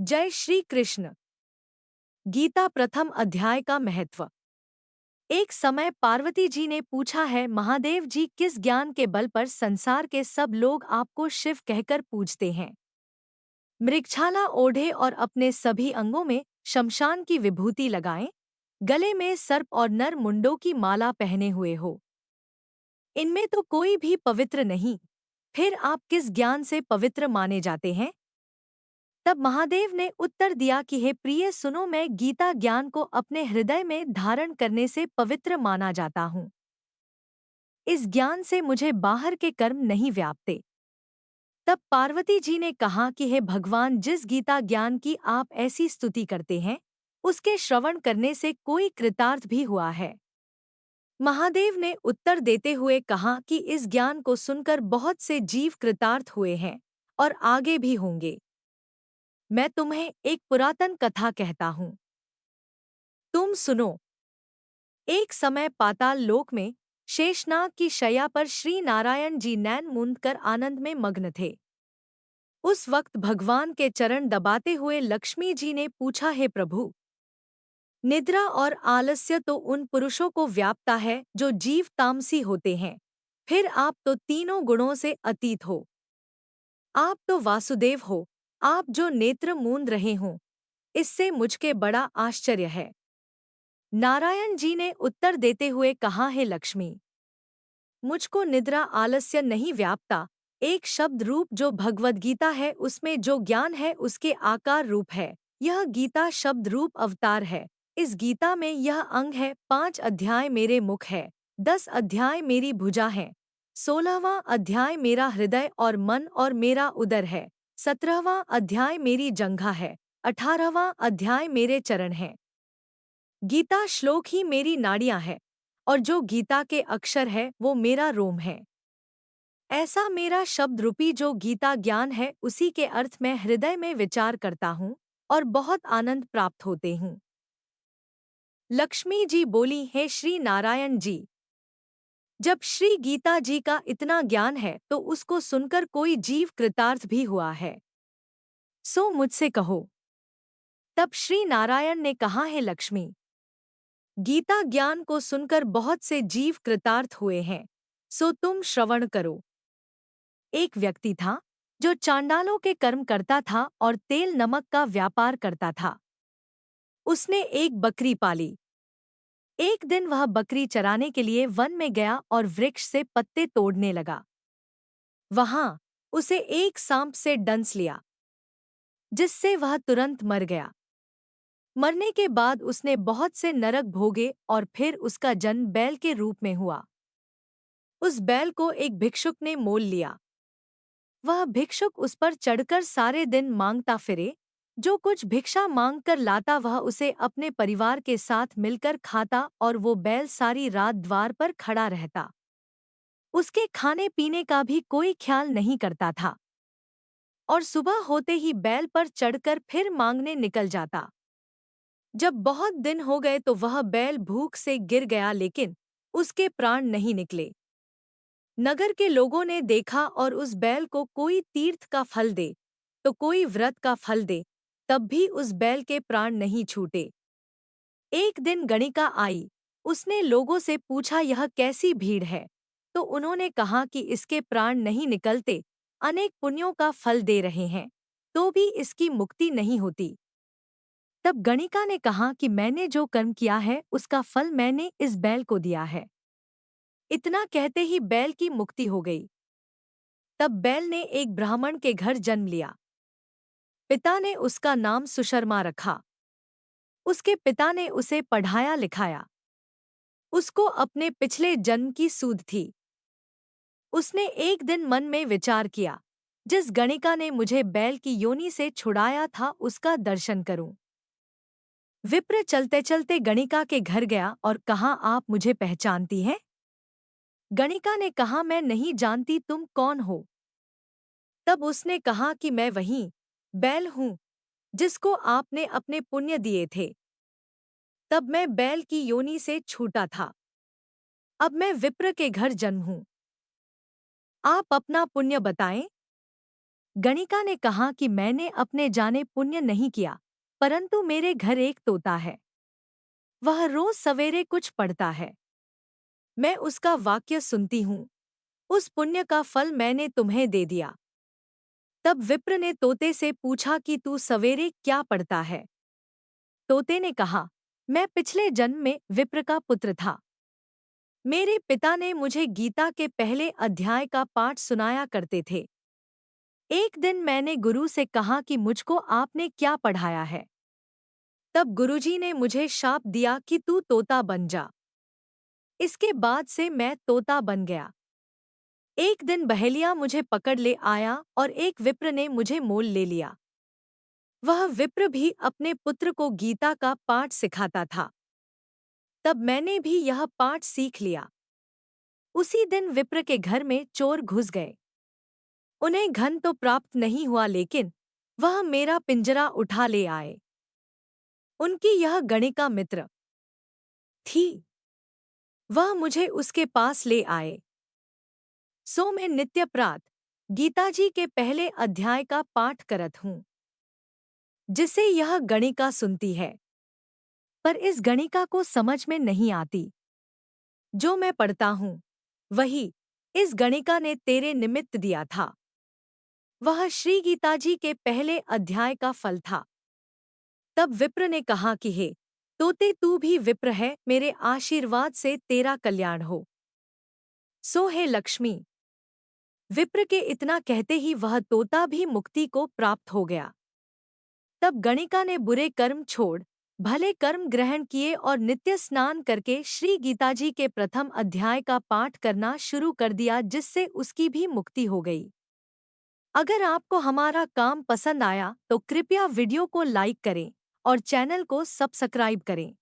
जय श्री कृष्ण। गीता प्रथम अध्याय का महत्व। एक समय पार्वती जी ने पूछा है, महादेव जी, किस ज्ञान के बल पर संसार के सब लोग आपको शिव कहकर पूजते हैं? मृगछाला ओढ़े और अपने सभी अंगों में शमशान की विभूति लगाएं, गले में सर्प और नर मुंडों की माला पहने हुए हो। इनमें तो कोई भी पवित्र नहीं, फिर आप किस ज्ञान से पवित्र माने जाते हैं? तब महादेव ने उत्तर दिया कि हे प्रिय, सुनो, मैं गीता ज्ञान को अपने हृदय में धारण करने से पवित्र माना जाता हूँ। इस ज्ञान से मुझे बाहर के कर्म नहीं व्यापते। तब पार्वती जी ने कहा कि हे भगवान, जिस गीता ज्ञान की आप ऐसी स्तुति करते हैं, उसके श्रवण करने से कोई कृतार्थ भी हुआ है? महादेव ने उत्तर देते हुए कहा कि इस ज्ञान को सुनकर बहुत से जीव कृतार्थ हुए हैं और आगे भी होंगे। मैं तुम्हें एक पुरातन कथा कहता हूँ, तुम सुनो। एक समय पाताल लोक में शेषनाग की शैया पर श्री नारायण जी नैन मूंद कर आनंद में मग्न थे। उस वक्त भगवान के चरण दबाते हुए लक्ष्मी जी ने पूछा, हे प्रभु, निद्रा और आलस्य तो उन पुरुषों को व्यापता है जो जीव तामसी होते हैं, फिर आप तो तीनों गुणों से अतीत हो। आप तो वासुदेव हो, आप जो नेत्र मूंद रहे हो, इससे मुझके बड़ा आश्चर्य है। नारायण जी ने उत्तर देते हुए कहा, हे लक्ष्मी, मुझको निद्रा आलस्य नहीं व्यापता। एक शब्द रूप जो भगवद गीता है, उसमें जो ज्ञान है उसके आकार रूप है। यह गीता शब्द रूप अवतार है। इस गीता में यह अंग है। 5 अध्याय मेरे मुख है, 10 अध्याय मेरी भुजा है, 16वां अध्याय मेरा हृदय और मन और मेरा उदर है, 17वां अध्याय मेरी जंघा है, 18वां अध्याय मेरे चरण है। गीता श्लोक ही मेरी नाड़ियां है, और जो गीता के अक्षर है वो मेरा रोम है। ऐसा मेरा शब्द रूपी जो गीता ज्ञान है, उसी के अर्थ मैं हृदय में विचार करता हूँ और बहुत आनंद प्राप्त होते हूँ। लक्ष्मी जी बोली, हे श्री नारायण जी, जब श्री गीता जी का इतना ज्ञान है तो उसको सुनकर कोई जीव कृतार्थ भी हुआ है, सो मुझसे कहो। तब श्री नारायण ने कहा, हे लक्ष्मी, गीता ज्ञान को सुनकर बहुत से जीव कृतार्थ हुए हैं, सो तुम श्रवण करो। एक व्यक्ति था जो चांडालों के कर्म करता था और तेल नमक का व्यापार करता था। उसने एक बकरी पाली। एक दिन वह बकरी चराने के लिए वन में गया और वृक्ष से पत्ते तोड़ने लगा। वहां उसे एक सांप से डंस लिया, जिससे वह तुरंत मर गया। मरने के बाद उसने बहुत से नरक भोगे और फिर उसका जन्म बैल के रूप में हुआ। उस बैल को एक भिक्षुक ने मोल लिया। वह भिक्षुक उस पर चढ़कर सारे दिन मांगता फिरे। जो कुछ भिक्षा मांग कर लाता वह उसे अपने परिवार के साथ मिलकर खाता और वो बैल सारी रात द्वार पर खड़ा रहता। उसके खाने पीने का भी कोई ख्याल नहीं करता था और सुबह होते ही बैल पर चढ़कर फिर मांगने निकल जाता। जब बहुत दिन हो गए तो वह बैल भूख से गिर गया, लेकिन उसके प्राण नहीं निकले। नगर के लोगों ने देखा और उस बैल को कोई तीर्थ का फल दे तो कोई व्रत का फल दे, तब भी उस बैल के प्राण नहीं छूटे। एक दिन गणिका आई। उसने लोगों से पूछा, यह कैसी भीड़ है? तो उन्होंने कहा कि इसके प्राण नहीं निकलते, अनेक पुण्यों का फल दे रहे हैं, तो भी इसकी मुक्ति नहीं होती। तब गणिका ने कहा कि मैंने जो कर्म किया है उसका फल मैंने इस बैल को दिया है। इतना कहते ही बैल की मुक्ति हो गई। तब बैल ने एक ब्राह्मण के घर जन्म लिया। पिता ने उसका नाम सुशर्मा रखा। उसके पिता ने उसे पढ़ाया लिखाया। उसको अपने पिछले जन्म की सूध थी। उसने एक दिन मन में विचार किया, जिस गणिका ने मुझे बैल की योनि से छुड़ाया था उसका दर्शन करूं। विप्र चलते चलते गणिका के घर गया और कहा, आप मुझे पहचानती हैं? गणिका ने कहा, मैं नहीं जानती, तुम कौन हो? तब उसने कहा कि मैं वही बैल हूँ जिसको आपने अपने पुण्य दिए थे। तब मैं बैल की योनि से छूटा था। अब मैं विप्र के घर जन्म हूँ। आप अपना पुण्य बताएं। गणिका ने कहा कि मैंने अपने जाने पुण्य नहीं किया, परंतु मेरे घर एक तोता है। वह रोज सवेरे कुछ पढ़ता है। मैं उसका वाक्य सुनती हूँ। उस पुण्य का फल मैंने तुम्हें दे दिया। तब विप्र ने तोते से पूछा कि तू सवेरे क्या पढ़ता है? तोते ने कहा, मैं पिछले जन्म में विप्र का पुत्र था। मेरे पिता ने मुझे गीता के पहले अध्याय का पाठ सुनाया करते थे। एक दिन मैंने गुरु से कहा कि मुझको आपने क्या पढ़ाया है। तब गुरुजी ने मुझे शाप दिया कि तू तोता बन जा। इसके बाद से मैं तोता बन गया। एक दिन बहेलिया मुझे पकड़ ले आया और एक विप्र ने मुझे मोल ले लिया। वह विप्र भी अपने पुत्र को गीता का पाठ सिखाता था। तब मैंने भी यह पाठ सीख लिया। उसी दिन विप्र के घर में चोर घुस गए। उन्हें धन तो प्राप्त नहीं हुआ, लेकिन वह मेरा पिंजरा उठा ले आए। उनकी यह गणिका मित्र थी। वह मुझे उसके पास ले आए। सो मैं नित्य प्रात गीताजी के पहले अध्याय का पाठ करत हूँ, जिसे यह गणिका सुनती है। पर इस गणिका को समझ में नहीं आती। जो मैं पढ़ता हूँ वही इस गणिका ने तेरे निमित्त दिया था। वह श्री गीताजी के पहले अध्याय का फल था। तब विप्र ने कहा कि हे तोते, तू भी विप्र है, मेरे आशीर्वाद से तेरा कल्याण हो। सो हे लक्ष्मी। विप्र के इतना कहते ही वह तोता भी मुक्ति को प्राप्त हो गया। तब गणिका ने बुरे कर्म छोड़ भले कर्म ग्रहण किए और नित्य स्नान करके श्री गीताजी के प्रथम अध्याय का पाठ करना शुरू कर दिया, जिससे उसकी भी मुक्ति हो गई। अगर आपको हमारा काम पसंद आया तो कृपया वीडियो को लाइक करें और चैनल को सब्सक्राइब करें।